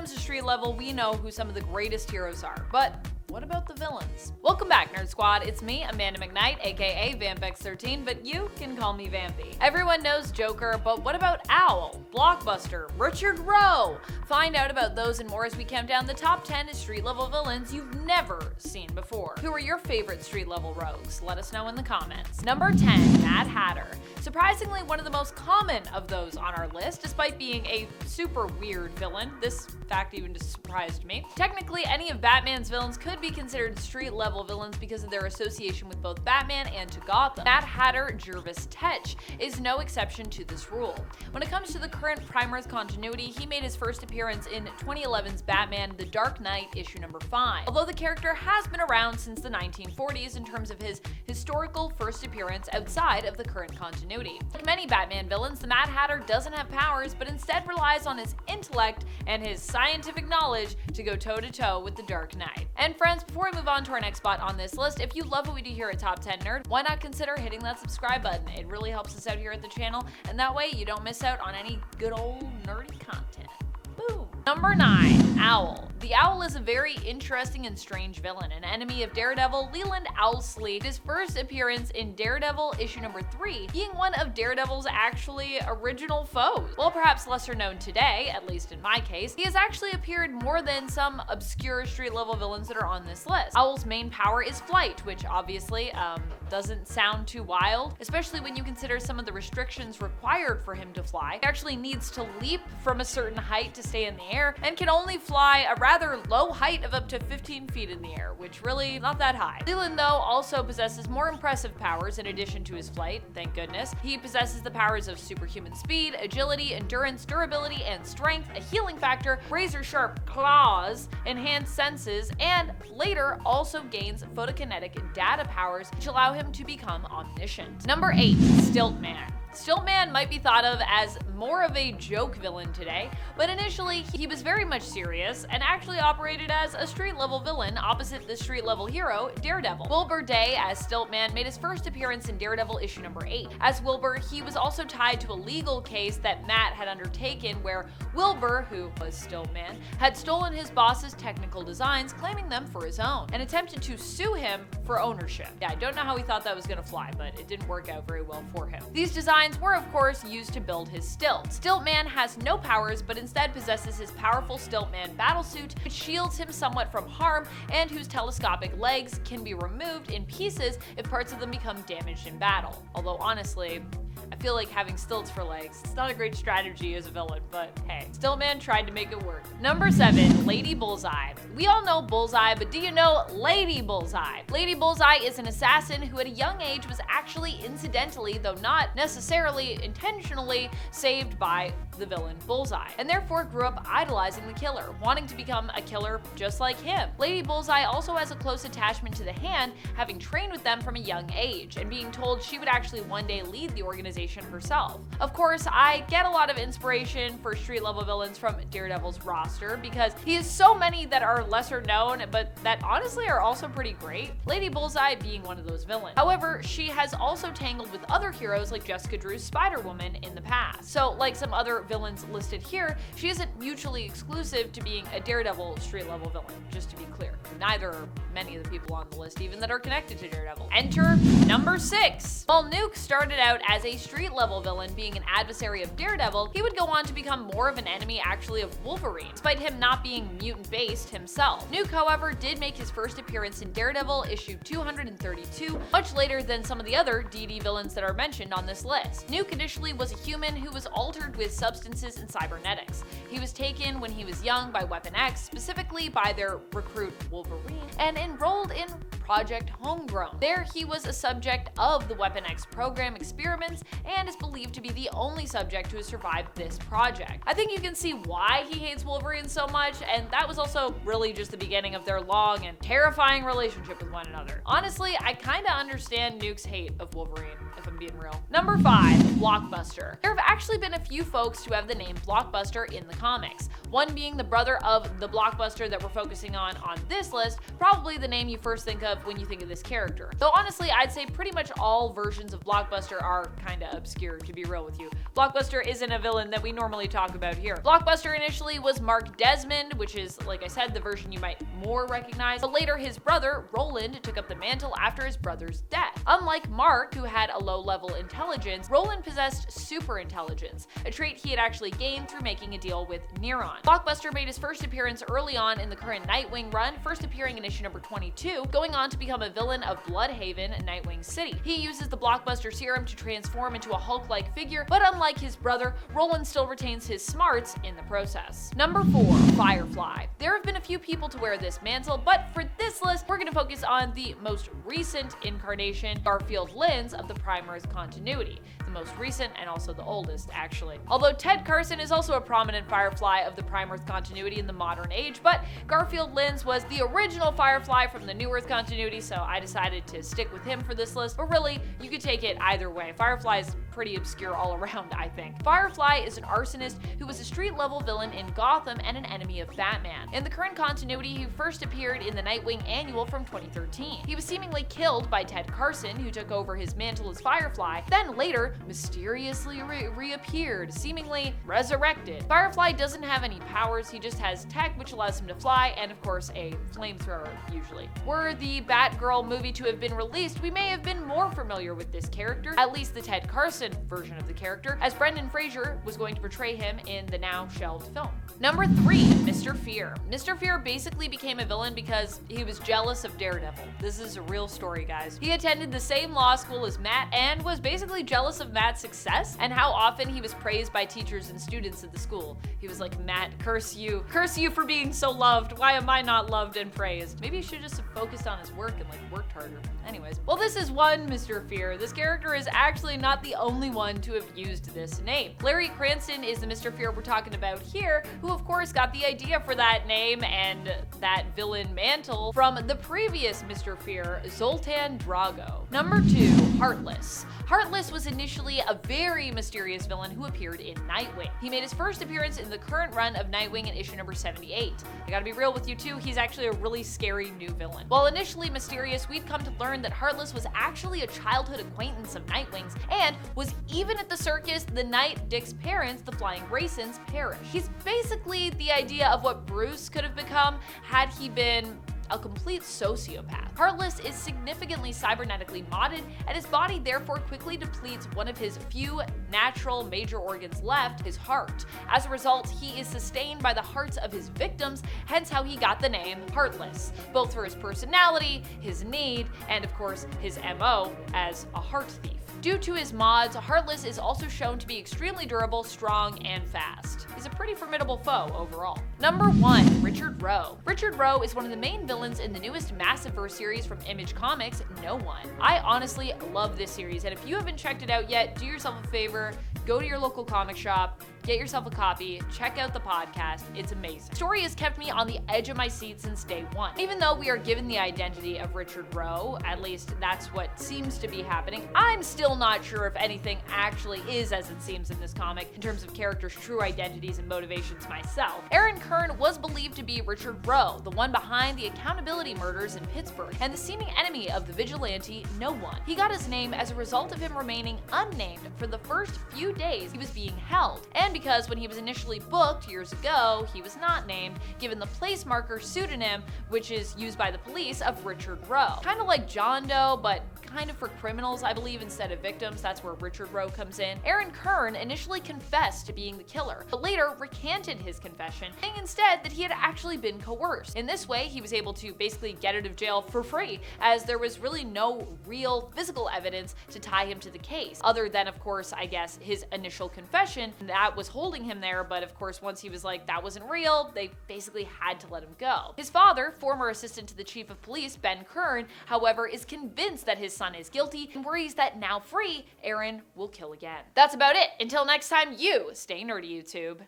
comes to street level, we know who some of the greatest heroes are, but what about the villains? Welcome back, Nerd Squad. It's me, Amanda McKnight, aka VampX13, but you can call me Vampy. Everyone knows Joker, but what about Owl, Blockbuster, Richard Rowe? Find out about those and more as we count down the top 10 street-level villains you've never seen before. Who are your favorite street-level rogues? Let us know in the comments. Number 10, Mad Hatter. Surprisingly, one of the most common of those on our list, despite being a super weird villain. This fact even just surprised me. Technically, any of Batman's villains could be considered street-level villains because of their association with both Batman and to Gotham. Mad Hatter Jervis Tetch is no exception to this rule. When it comes to the current Primer continuity, he made his first appearance in 2011's Batman The Dark Knight issue number 5. Although the character has been around since the 1940s in terms of his historical first appearance outside of the current continuity. Like many Batman villains, the Mad Hatter doesn't have powers, but instead relies on his intellect and his scientific knowledge to go toe-to-toe with the Dark Knight. And friends, before we move on to our next spot on this list, if you love what we do here at Top 10 Nerd, why not consider hitting that subscribe button? It really helps us out here at the channel, and that way you don't miss out on any good old nerdy content. Boom. Number 9, Owl. The Owl is a very interesting and strange villain, an enemy of Daredevil, Leland Owlsley. His first appearance in Daredevil issue number 3, being one of Daredevil's actually original foes. While perhaps lesser known today, at least in my case, he has actually appeared more than some obscure street-level villains that are on this list. Owl's main power is flight, which obviously doesn't sound too wild, especially when you consider some of the restrictions required for him to fly. He actually needs to leap from a certain height to stay in the air, and can only fly a rather low height of up to 15 feet in the air, which really not that high. Leland, though, also possesses more impressive powers in addition to his flight, thank goodness. He possesses the powers of superhuman speed, agility, endurance, durability, and strength, a healing factor, razor-sharp claws, enhanced senses, and later also gains photokinetic data powers, which allow him to become omniscient. Number 8, Stilt-Man. Stilt-Man might be thought of as more of a joke villain today, but initially he was very much serious and actually operated as a street-level villain opposite the street-level hero, Daredevil. Wilbur Day as Stilt-Man made his first appearance in Daredevil issue number 8. As Wilbur, he was also tied to a legal case that Matt had undertaken where Wilbur, who was Stilt-Man, had stolen his boss's technical designs, claiming them for his own, and attempted to sue him for ownership. Yeah, I don't know how he thought that was gonna fly, but it didn't work out very well for him. These designs were of course used to build his stilt. Stilt-Man has no powers, but instead possesses his powerful Stilt-Man battlesuit, which shields him somewhat from harm and whose telescopic legs can be removed in pieces if parts of them become damaged in battle. Although honestly, I feel like having stilts for legs, it's not a great strategy as a villain, but hey, Stilt-Man tried to make it work. Number 7, Lady Bullseye. We all know Bullseye, but do you know Lady Bullseye? Lady Bullseye is an assassin who at a young age was actually incidentally, though not necessarily intentionally, saved by the villain Bullseye, and therefore grew up idolizing the killer, wanting to become a killer just like him. Lady Bullseye also has a close attachment to the Hand, having trained with them from a young age, and being told she would actually one day lead the organization herself. Of course, I get a lot of inspiration for street-level villains from Daredevil's roster because he has so many that are lesser known, but that honestly are also pretty great, Lady Bullseye being one of those villains. However, she has also tangled with other heroes like Jessica Drew's Spider-Woman in the past. So, like some other villains listed here, she isn't mutually exclusive to being a Daredevil street-level villain, just to be clear. Neither are many of the people on the list even that are connected to Daredevil. Enter number 6. While Nuke started out as a street-level villain, being an adversary of Daredevil, he would go on to become more of an enemy actually of Wolverine, despite him not being mutant-based himself. Nuke, however, did make his first appearance in Daredevil issue 232, much later than some of the other DD villains that are mentioned on this list. Nuke initially was a human who was altered with substances and cybernetics. He was taken when he was young by Weapon X, specifically by their recruit Wolverine, and enrolled in Project Homegrown. There he was a subject of the Weapon X program experiments and is believed to be the only subject who has survived this project. I think you can see why he hates Wolverine so much, and that was also really just the beginning of their long and terrifying relationship with one another. Honestly, I kinda understand Nuke's hate of Wolverine. if I'm being real. Number 5, Blockbuster. There have actually been a few folks who have the name Blockbuster in the comics. One being the brother of the Blockbuster that we're focusing on this list, probably the name you first think of when you think of this character. Though honestly, I'd say pretty much all versions of Blockbuster are kinda obscure, to be real with you. Blockbuster isn't a villain that we normally talk about here. Blockbuster initially was Mark Desmond, which is, like I said, the version you might more recognize, but later his brother, Roland, took up the mantle after his brother's death. Unlike Mark, who had a low-level intelligence, Roland possessed super intelligence, a trait he had actually gained through making a deal with Neuron. Blockbuster made his first appearance early on in the current Nightwing run, first appearing in issue number 22, going on to become a villain of Bloodhaven, Nightwing City. He uses the Blockbuster serum to transform into a Hulk-like figure, but unlike his brother, Roland still retains his smarts in the process. Number 4, Firefly. There have been a few people to wear this mantle, but for this list, we're going to focus on the most recent incarnation, Garfield Lynns of the Primer's continuity. The most recent and also the oldest, actually. Although Ted Carson is also a prominent Firefly of the Primer's continuity in the modern age, but Garfield Lynns was the original Firefly from the New Earth continuity, so I decided to stick with him for this list. But really, you could take it either way. Firefly is pretty obscure all around, I think. Firefly is an arsonist who was a street-level villain in Gotham and an enemy of Batman. In the current continuity, he first appeared in the Nightwing Annual from 2013. He was seemingly killed by Ted Carson, who took over his mantle as Firefly, then later mysteriously reappeared, seemingly resurrected. Firefly doesn't have any powers, he just has tech which allows him to fly, and of course a flamethrower, usually. Were the Batgirl movie to have been released, we may have been more familiar with this character, at least the Ted Carson version of the character, as Brendan Fraser was going to portray him in the now shelved film. Number 3, Mr. Fear. Mr. Fear basically became a villain because he was jealous of Daredevil. This is a real story, guys. He attended the same law school as Matt and was basically jealous of Matt's success and how often he was praised by teachers and students at the school. He was like, Matt, curse you for being so loved. Why am I not loved and praised? Maybe he should just have focused on his work and worked harder. Anyways, well, this is one Mr. Fear. This character is actually not the only one to have used this name. Larry Cranston is the Mr. Fear we're talking about here, who of course got the idea for that name and that villain mantle from the previous Mr. Fear, Zoltan Drago. Number 2, Heartless. Heartless was initially a very mysterious villain who appeared in Nightwing. He made his first appearance in the current run of Nightwing in issue number 78. I gotta be real with you too, he's actually a really scary new villain. While initially mysterious, we'd come to learn that Heartless was actually a childhood acquaintance of Nightwing's and was even at the circus the night Dick's parents, the Flying Graysons, perished. He's basically the idea of what Bruce could have become had he been a complete sociopath. Heartless is significantly cybernetically modded, and his body therefore quickly depletes one of his few natural major organs left, his heart. As a result, he is sustained by the hearts of his victims, hence how he got the name Heartless, both for his personality, his need, and of course his MO as a heart thief. Due to his mods, Heartless is also shown to be extremely durable, strong, and fast. He's a pretty formidable foe overall. Number 1, Richard Rowe. Richard Rowe is one of the main villains in the newest Massiveverse series from Image Comics, No One. I honestly love this series, and if you haven't checked it out yet, do yourself a favor, go to your local comic shop, get yourself a copy, check out the podcast, it's amazing. The story has kept me on the edge of my seat since day one. Even though we are given the identity of Richard Rowe, at least that's what seems to be happening, I'm still not sure if anything actually is as it seems in this comic in terms of characters' true identities and motivations myself. Aaron Kern was believed to be Richard Rowe, the one behind the accountability murders in Pittsburgh, and the seeming enemy of the vigilante No One. He got his name as a result of him remaining unnamed for the first few days he was being held, and because when he was initially booked years ago, he was not named, given the place marker pseudonym, which is used by the police, of Richard Rowe. Kind of like John Doe, but kind of for criminals, I believe, instead of victims. That's where Richard Rowe comes in. Aaron Kern initially confessed to being the killer, but later recanted his confession, saying instead that he had actually been coerced. In this way, he was able to basically get out of jail for free, as there was really no real physical evidence to tie him to the case, other than, of course, I guess, his initial confession that was holding him there, but of course, once he was like, that wasn't real, they basically had to let him go. His father, former assistant to the chief of police, Ben Kern, however, is convinced that his son is guilty and worries that now free, Aaron will kill again. That's about it. Until next time, you stay nerdy, YouTube.